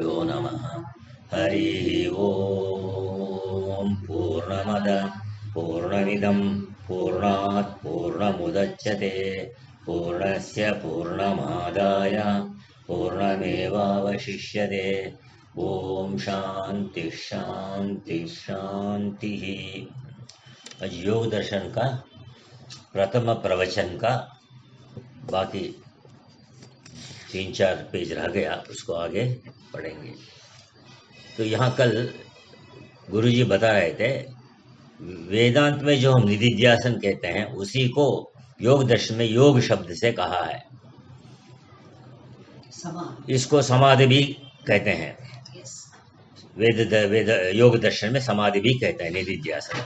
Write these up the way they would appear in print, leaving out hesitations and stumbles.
यो नमः। हरिः ओम। पूर्णमदः पूर्णमिदं पूर्णात् पूर्णमुदच्यते पूर्णस्य पूर्णमादाय पूर्णमेवावशिष्यते। ओम शांति शांति शांति। आज योग दर्शन का प्रथम प्रवचन का बाकी 3-4 पेज रह गया, उसको आगे पढ़ेंगे। तो यहाँ कल गुरुजी बता रहे थे, वेदांत में जो हम निधिध्यासन कहते हैं उसी को योग दर्शन में योग शब्द से कहा है। इसको समाधि भी कहते हैं। वेद योग दर्शन में समाधि भी कहते हैं निधिध्यासन।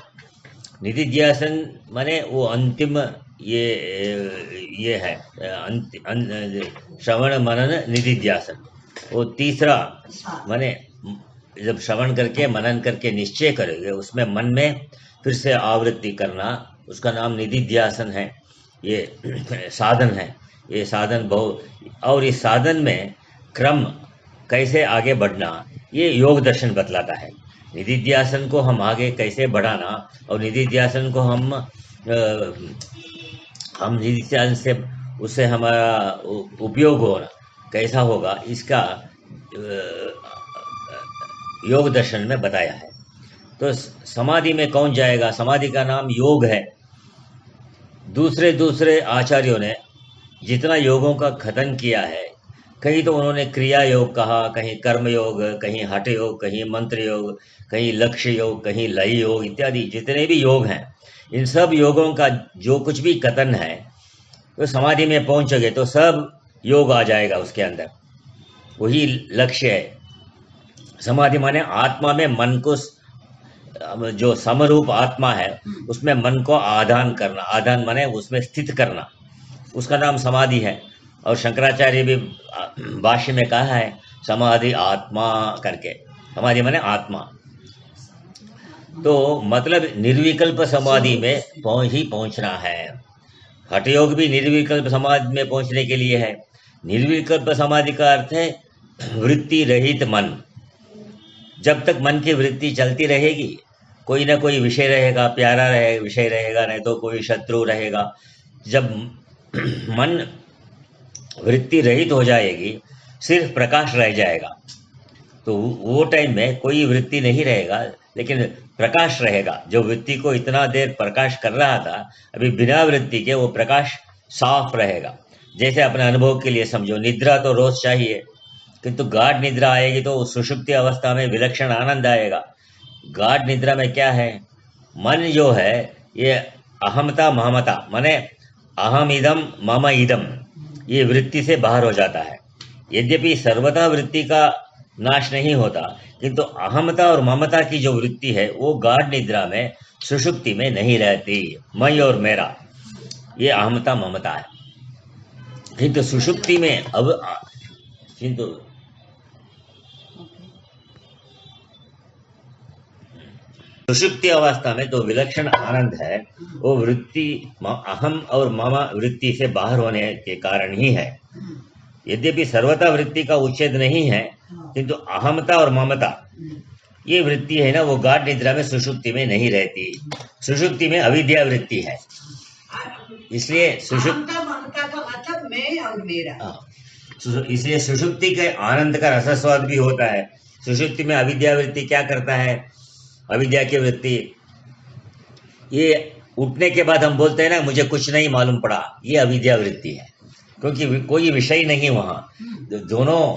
निधिध्यासन माने वो अंतिम ये है श्रवण मनन निधिध्यासन। वो तीसरा माने जब श्रवण करके मनन करके निश्चय करोगे, उसमें मन में फिर से आवृत्ति करना, उसका नाम निधिध्यासन है। ये साधन है, ये साधन बहुत। और इस साधन में क्रम कैसे आगे बढ़ना, ये योग दर्शन बतलाता है। निधिध्यासन को हम आगे कैसे बढ़ाना और निधिध्यासन को हम निधिध्यासन से उससे हमारा उपयोग होना कैसा होगा, इसका योग दर्शन में बताया है। तो समाधि में कौन जाएगा? समाधि का नाम योग है। दूसरे आचार्यों ने जितना योगों का कथन किया है, कहीं तो उन्होंने क्रिया योग कहा, कहीं कर्म योग, कहीं हठ योग, कहीं मंत्र योग, कहीं लक्ष्य योग, कहीं लय योग इत्यादि जितने भी योग हैं, इन सब योगों का जो कुछ भी कथन है, तो समाधि में पहुंचोगे तो सब योग आ जाएगा उसके अंदर। वही लक्ष्य है। समाधि माने आत्मा में मन को, जो समरूप आत्मा है उसमें मन को आधान करना। आधान माने उसमें स्थित करना, उसका नाम समाधि है। और शंकराचार्य भी भाष्य में कहा है समाधि आत्मा करके। समाधि माने आत्मा। तो मतलब निर्विकल्प समाधि में पहुंचना है। हठ योग भी निर्विकल्प समाधि में पहुंचने के लिए है। निर्विकल्प समाधि का अर्थ है वृत्ति रहित मन। जब तक मन की वृत्ति चलती रहेगी, कोई ना कोई विषय रहेगा, प्यारा विषय रहेगा, नहीं तो कोई शत्रु रहेगा। जब मन वृत्ति रहित हो जाएगी, सिर्फ प्रकाश रह जाएगा, तो वो टाइम में कोई वृत्ति नहीं रहेगा, लेकिन प्रकाश रहेगा। जो वृत्ति को इतना देर प्रकाश कर रहा था, अभी बिना वृत्ति के वो प्रकाश साफ रहेगा। जैसे अपने अनुभव के लिए समझो, निद्रा तो रोज चाहिए, किंतु गाढ़ निद्रा आएगी तो सुषुप्ति अवस्था में विलक्षण आनंद आएगा। गाढ़ निद्रा में क्या है? मन जो है ये अहमता ममता माने अहम इदम मम इदम, ये वृत्ति से बाहर हो जाता है। यद्यपि सर्वथा वृत्ति का नाश नहीं होता, किंतु अहमता और ममता की जो वृत्ति है वो गाढ़ निद्रा में सुषुप्ति में नहीं रहती। मैं और मेरा, ये अहमता ममता है। किंतु सुषुप्ति में सुषुप्ति अवस्था में तो विलक्षण आनंद है, वो वृत्ति अहम और मम वृत्ति से बाहर होने के कारण ही है। यद्यपि सर्वथा वृत्ति का उच्छेद नहीं है, किंतु अहमता और ममता ये वृत्ति है ना, वो गाढ़ निद्रा में सुषुप्ति में नहीं रहती। सुषुप्ति में अविद्या वृत्ति है, इसलिए ममता का मतलब मैं और मेरा। इसलिए सुषुप्ति के आनंद का रसस्वाद भी होता है। सुषुप्ति में अविद्या वृत्ति क्या करता है? अविद्या की वृत्ति, ये उठने के बाद हम बोलते हैं ना मुझे कुछ नहीं मालूम पड़ा, ये अविद्या वृत्ति है, क्योंकि कोई विषय नहीं वहां। दोनों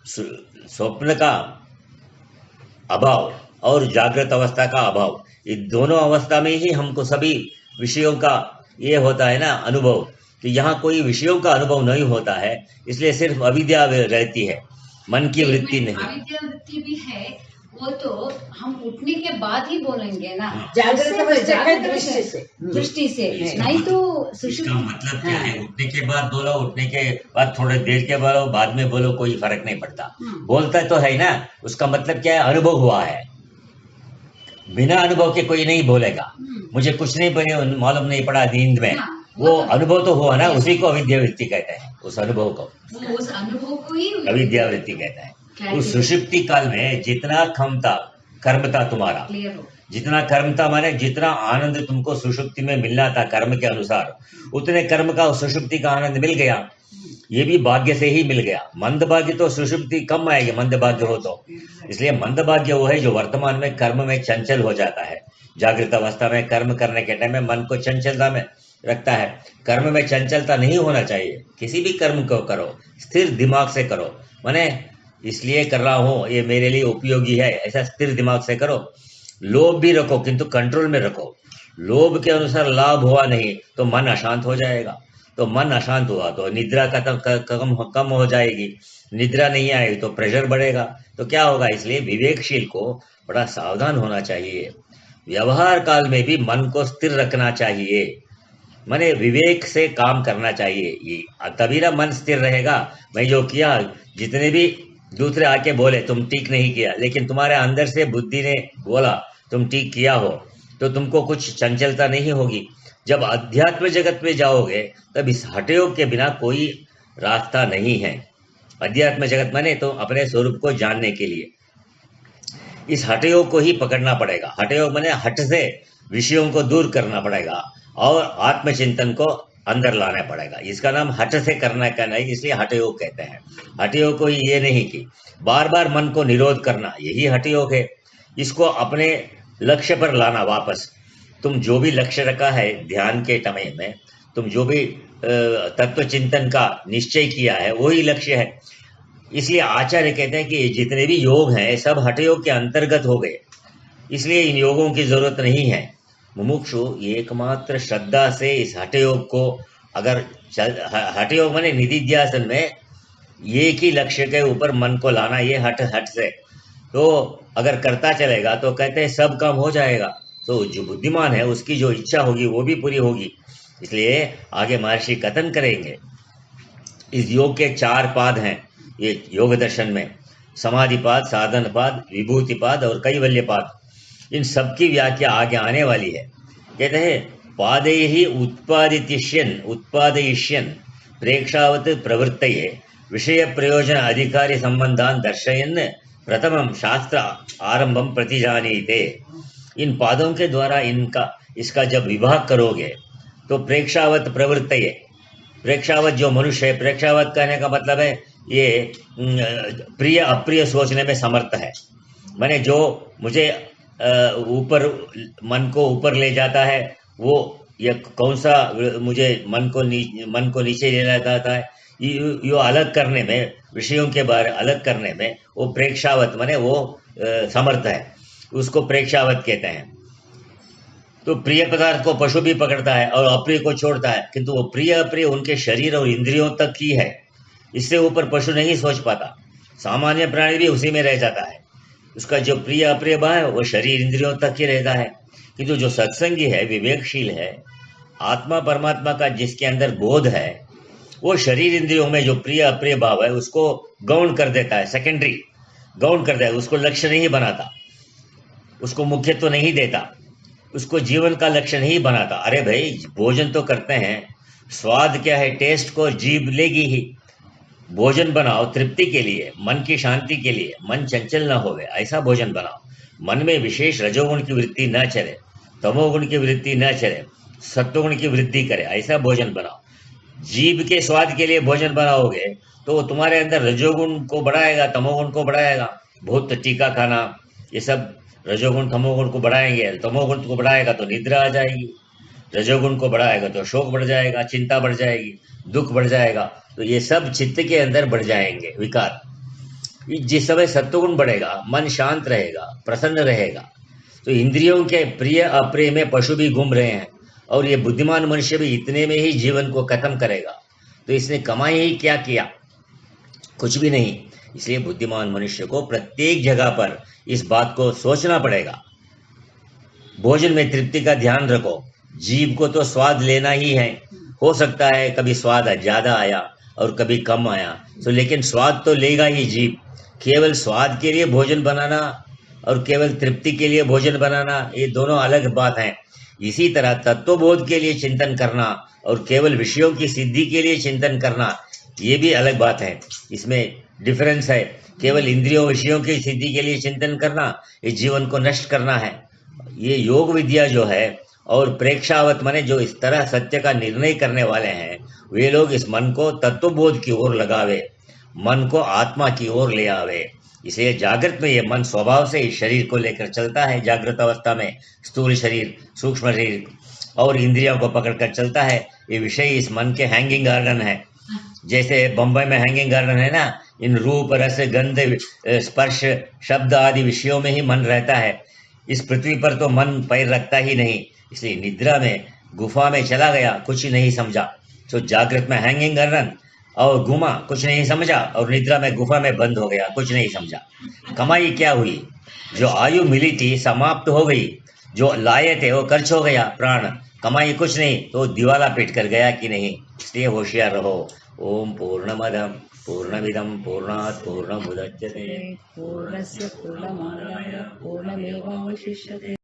स्वप्न का अभाव और जागृत अवस्था का अभाव, ये दोनों अवस्था में ही हमको सभी विषयों का ये होता है ना अनुभव। तो यहाँ कोई विषयों का अनुभव नहीं होता है, इसलिए सिर्फ अविद्या रहती है, मन की वृत्ति नहीं। अविद्या वृत्ति भी है, वो तो हम उठने के बाद ही बोलेंगे ना, दृष्टि से नहीं तो सुषुप्ति। मतलब क्या है? उठने के बाद बोलो, उठने के बाद थोड़ी देर के बाद में बोलो, कोई फर्क नहीं पड़ता। बोलता तो है ना, उसका मतलब क्या है? अनुभव हुआ है। बिना अनुभव के कोई नहीं बोलेगा मुझे कुछ नहीं मालूम नहीं पड़ा नींद में। वो अनुभव तो हुआ ना, उसी को अविद्या वृत्ति कहते हैं। उस अनुभव को ही अविद्या वृत्ति कहते हैं। उस सुषुप्ति काल में जितना कर्म था तुम्हारा, क्लियर हो। जितना कर्म था माने जितना आनंद तुमको सुषुप्ति में मिलना था कर्म के अनुसार, उतने कर्म का सुषुप्ति का आनंद मिल गया। ये भी भाग्य से ही मिल गया। मंद भाग्य तो सुषुप्ति कम आएगी, मंद भाग्य हो तो। इसलिए मंद भाग्य वो है जो वर्तमान में कर्म में चंचल हो जाता है। जागृत अवस्था में कर्म करने के टाइम में मन को चंचलता में रखता है। कर्म में चंचलता नहीं होना चाहिए। किसी भी कर्म को करो स्थिर दिमाग से करो, माने इसलिए कर रहा हूँ, ये मेरे लिए उपयोगी है, ऐसा स्थिर दिमाग से करो। लोभ भी रखो किंतु कंट्रोल में रखो। लोभ के अनुसार लाभ हुआ नहीं तो मन अशांत हो जाएगा। तो मन अशांत हुआ तो निद्रा कम हो जाएगी। निद्रा नहीं आएगी तो प्रेशर बढ़ेगा। तो क्या होगा? इसलिए विवेकशील को बड़ा सावधान होना चाहिए। व्यवहार काल में भी मन को स्थिर रखना चाहिए, माने विवेक से काम करना चाहिए। ये तभी ना मन स्थिर रहेगा। मैं जो किया, जितने भी दूसरे आके बोले तुम ठीक नहीं किया, लेकिन तुम्हारे अंदर से बुद्धि ने बोला तुम ठीक किया हो, तो तुमको कुछ चंचलता नहीं होगी। जब अध्यात्म जगत में जाओगे तब इस हठयोग के बिना कोई रास्ता नहीं है। अध्यात्म जगत माने तो अपने स्वरूप को जानने के लिए इस हठयोग को ही पकड़ना पड़ेगा। हठयोग माने हठ से विषयों को दूर करना पड़ेगा और आत्मचिंतन को अंदर लाना पड़ेगा। इसका नाम हठ से करना का नहीं, इसलिए हठयोग कहते हैं। हठयोग को ये नहीं कि बार बार मन को निरोध करना, यही हठयोग है। इसको अपने लक्ष्य पर लाना वापस। तुम जो भी लक्ष्य रखा है ध्यान के समय में, तुम जो भी तत्व चिंतन का निश्चय किया है वही लक्ष्य है। इसलिए आचार्य कहते हैं कि जितने भी योग हैं सब हठयोग के अंतर्गत हो गए, इसलिए इन योगों की जरूरत नहीं है। मुमुक्षु एकमात्र श्रद्धा से इस हठयोग को अगर हठयोग माने निधिध्यासन में एक ही लक्ष्य के ऊपर मन को लाना, ये हट से तो अगर करता चलेगा तो कहते हैं सब काम हो जाएगा। तो जो बुद्धिमान है उसकी जो इच्छा होगी वो भी पूरी होगी। इसलिए आगे महर्षि कथन करेंगे। इस योग के 4 पाद हैं ये योग दर्शन में, समाधिपाद, साधनपाद, विभूतिपाद और कैवल्यपाद। इन सब की व्याख्या आगे आने वाली है। कहते हैं पादैहि उत्पादयिष्यन् प्रेक्षावत प्रवृत्तये विषय प्रयोजन अधिकारी संबंधान दर्शयन् प्रथमम शास्त्र आरंभम प्रतिजानीते। इन पादों के द्वारा इसका जब विभाग करोगे तो प्रेक्षावत प्रवृत्तये, प्रेक्षावत जो मनुष्य है, प्रेक्षावत कहने का मतलब है ये प्रिय अप्रिय सोचने में समर्थ है। माने जो मुझे ऊपर मन को ऊपर ले जाता है वो, या कौन सा मुझे मन को नीचे ले जाता है, यो अलग करने में, विषयों के बारे अलग करने में वो प्रेक्षावत माने वो समर्थ है, उसको प्रेक्षावत कहते हैं। तो प्रिय पदार्थ को पशु भी पकड़ता है और अप्रिय को छोड़ता है, किंतु वो प्रिय अप्रिय उनके शरीर और इंद्रियों तक ही है। इससे ऊपर पशु नहीं सोच पाता। सामान्य प्राणी भी उसी में रह जाता है। उसका जो प्रिय अप्रिय भाव है वो शरीर इंद्रियों तक ही रहता है। किंतु जो सत्संगी है, विवेकशील है, आत्मा परमात्मा का जिसके अंदर बोध है, वो शरीर इंद्रियों में जो प्रिय अप्रिय भाव है उसको गौण कर देता है, सेकेंडरी गौण कर देता है, उसको लक्ष्य नहीं बनाता, उसको मुख्यत्व नहीं देता, उसको जीवन का लक्ष्य नहीं बनाता। अरे भाई भोजन तो करते हैं, स्वाद क्या है, टेस्ट को जीभ लेगी ही। भोजन बनाओ तृप्ति के लिए, मन की शांति के लिए, मन चंचल न होवे ऐसा भोजन बनाओ। मन में विशेष रजोगुण की वृत्ति न चले, तमोगुण की वृत्ति न चले, सत्वगुण की वृद्धि करे ऐसा भोजन बनाओ। जीभ के स्वाद के लिए भोजन बनाओगे तो वो तुम्हारे अंदर रजोगुण को बढ़ाएगा, तमोगुण को बढ़ाएगा। बहुत टीका खाना ये सब रजोगुण तमोगुण को बढ़ाएंगे। तमोगुण को बढ़ाएगा तो निद्रा आ जाएगी, रजोगुण को बढ़ाएगा तो शोक बढ़ जाएगा, चिंता बढ़ जाएगी, दुख बढ़ जाएगा। तो ये सब चित्त के अंदर बढ़ जाएंगे विकार। जिस समय सत्वगुण बढ़ेगा मन शांत रहेगा, प्रसन्न रहेगा। तो इंद्रियों के प्रिय अप्रिय में पशु भी घूम रहे हैं और ये बुद्धिमान मनुष्य भी इतने में ही जीवन को खत्म करेगा। तो इसने कमाई ही क्या किया? कुछ भी नहीं। इसलिए बुद्धिमान मनुष्य को प्रत्येक जगह पर इस बात को सोचना पड़ेगा। भोजन में तृप्ति का ध्यान रखो। जीभ को तो स्वाद लेना ही है। हो सकता है कभी स्वाद ज्यादा आया और कभी कम आया, तो लेकिन स्वाद तो लेगा ही जीभ। केवल स्वाद के लिए भोजन बनाना और केवल तृप्ति के लिए भोजन बनाना ये दोनों अलग बात है। इसी तरह तत्वबोध के लिए चिंतन करना और केवल विषयों की सिद्धि के लिए चिंतन करना ये भी अलग बात है। इसमें डिफरेंस है। केवल इंद्रियों विषयों की सिद्धि के लिए चिंतन करना, इस जीवन को नष्ट करना है। ये योग विद्या जो है और प्रेक्षावत माने जो इस तरह सत्य का निर्णय करने वाले हैं, वे लोग इस मन को तत्वबोध की ओर लगावे, मन को आत्मा की ओर ले आवे। इसलिए जागृत में ये मन स्वभाव से इस शरीर को लेकर चलता है। जागृत अवस्था में स्थूल शरीर, सूक्ष्म शरीर और इंद्रियों को पकड़कर चलता है। ये विषय इस मन के हैंगिंग गार्डन है। जैसे बम्बई में हैंगिंग गार्डन है ना, इन रूप रस गंध स्पर्श शब्द आदि विषयों में ही मन रहता है। इस पृथ्वी पर तो मन पैर रखता ही नहीं। इसलिए निद्रा में गुफा में चला गया, कुछ ही नहीं समझा। तो जागृत में हैंगिंग गार्डन और घुमा, कुछ नहीं समझा, और निद्रा में गुफा में बंद हो गया, कुछ नहीं समझा। कमाई क्या हुई? जो आयु मिली थी समाप्त हो गई, जो लाए थे वो खर्च हो गया, प्राण कमाई कुछ नहीं, तो दिवाला पीट कर गया कि नहीं। इसलिए होशियार रहो। ओम पूर्णमदं पूर्णमिदं पूर्णात् पूर्णमुदच्यते पूर्णस्य पूर्णमादाय पूर्णमेवावशिष्यते।